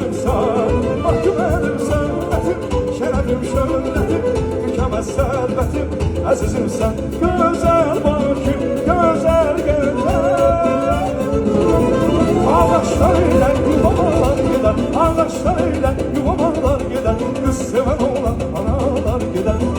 azizimsən, hakkım elim sənbətim, şərəfim şöhrətim, tükəməz sərbətim, əzizimsən, gözəl bakım, gözəl gözəl. Ağaçlar ilə yuvamalar gedər, ağaçlar ilə yuvamalar gedər, qız sevən olan analar gedər.